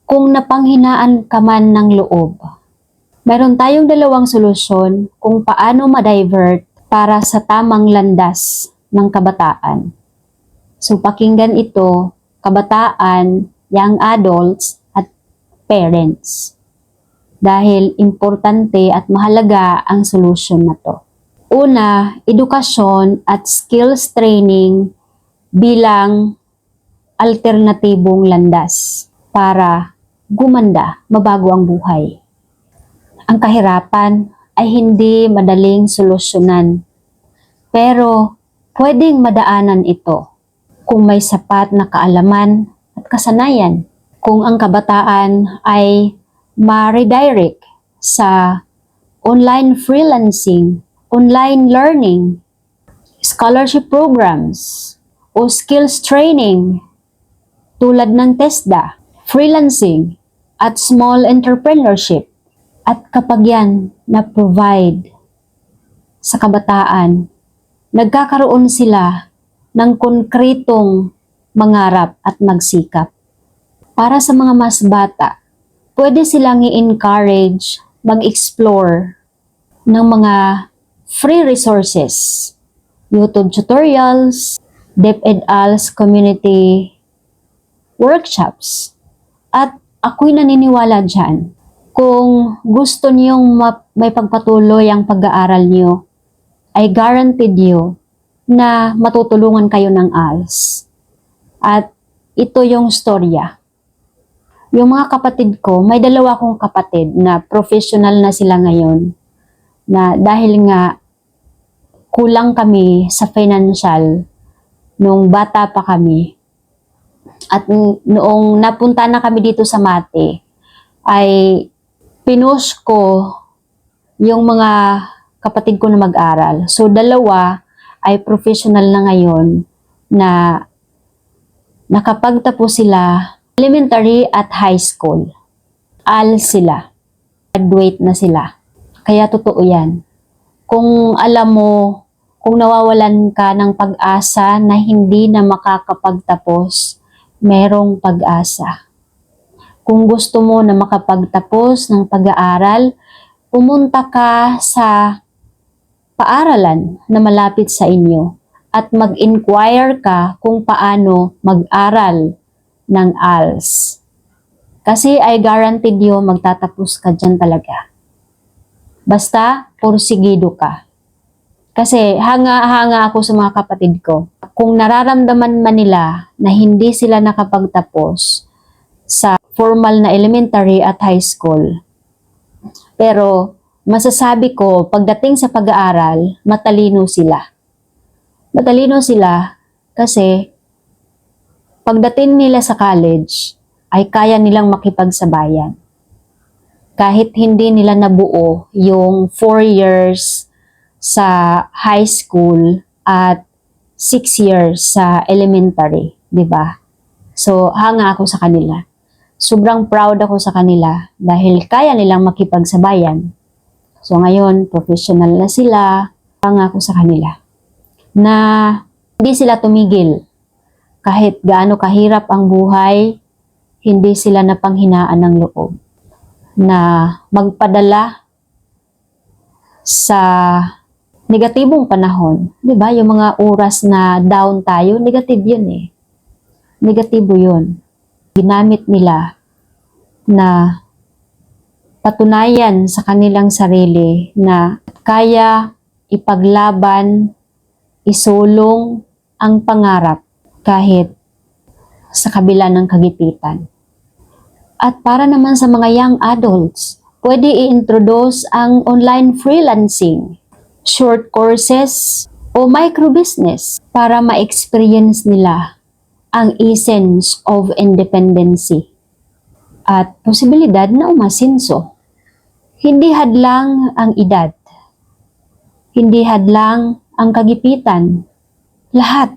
Kung napanghinaan ka man ng loob, meron tayong dalawang solusyon kung paano ma-divert para sa tamang landas ng kabataan. So pakinggan ito, kabataan, young adults, at parents. Dahil importante at mahalaga ang solusyon na to. Una, edukasyon at skills training bilang alternatibong landas para gumanda, mabago ang buhay. Ang kahirapan ay hindi madaling solusyonan, pero pwedeng madaanan ito kung may sapat na kaalaman at kasanayan. Kung ang kabataan ay ma-redirect sa online freelancing, online learning, scholarship programs, o skills training tulad ng TESDA, freelancing, at small entrepreneurship. At kapag yan na-provide sa kabataan, nagkakaroon sila ng konkretong mangarap at magsikap. Para sa mga mas bata, pwede silang i-encourage mag-explore ng mga free resources, YouTube tutorials, DepEdAl's community workshops. At ako'y naniniwala dyan, kung gusto niyong may pagpatuloy ang pag-aaral niyo, ay guaranteed you na matutulungan kayo ng ALS. At ito yung storya. Yung mga kapatid ko, may dalawa akong kapatid na professional na sila ngayon, na dahil nga kulang kami sa financial nung bata pa kami. At noong napunta na kami dito sa Mate, ay pinush ko yung mga kapatid ko na mag-aral. So, dalawa ay professional na ngayon na nakapagtapos sila elementary at high school. ALS sila. Graduate na sila. Kaya totoo yan. Kung alam mo, kung nawawalan ka ng pag-asa na hindi na makakapagtapos, merong pag-asa. Kung gusto mo na makapagtapos ng pag-aaral, pumunta ka sa paaralan na malapit sa inyo at mag-inquire ka kung paano mag-aral ng ALS. Kasi I guaranteed you magtatapos ka dyan talaga. Basta, pursigido ka. Kasi hanga-hanga ako sa mga kapatid ko. Kung nararamdaman man nila na hindi sila nakapagtapos sa formal na elementary at high school, pero masasabi ko, pagdating sa pag-aaral, matalino sila. Matalino sila kasi pagdating nila sa college, ay kaya nilang makipagsabayan. Kahit hindi nila nabuo yung 4 years sa high school at 6 years sa elementary, di ba? So, hanga ako sa kanila. Sobrang proud ako sa kanila dahil kaya nilang makipagsabayan. So, ngayon, professional na sila. Hanga ako sa kanila na hindi sila tumigil. Kahit gaano kahirap ang buhay, hindi sila napanghinaan ng loob na magpadala sa negatibong panahon. Diba? Yung mga oras na down tayo, negative yun eh. Negatibo yun. Ginamit nila na patunayan sa kanilang sarili na kaya ipaglaban, isulong ang pangarap kahit sa kabila ng kagipitan. At para naman sa mga young adults, pwede i-introduce ang online freelancing, short courses, o micro-business para ma-experience nila ang essence of independency at posibilidad na umasinso. Hindi hadlang ang edad. Hindi hadlang ang kagipitan. Lahat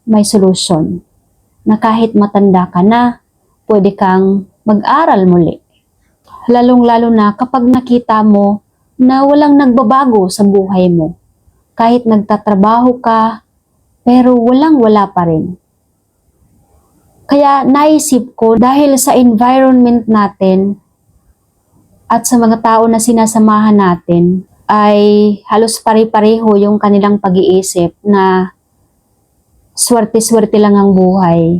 may solusyon na kahit matanda ka na, pwede kang mag-aral muli. Lalong-lalo na kapag nakita mo na walang nagbabago sa buhay mo. Kahit nagtatrabaho ka, pero walang-wala pa rin. Kaya naisip ko, dahil sa environment natin at sa mga tao na sinasamahan natin, ay halos pare-pareho yung kanilang pag-iisip na swerte-swerte lang ang buhay.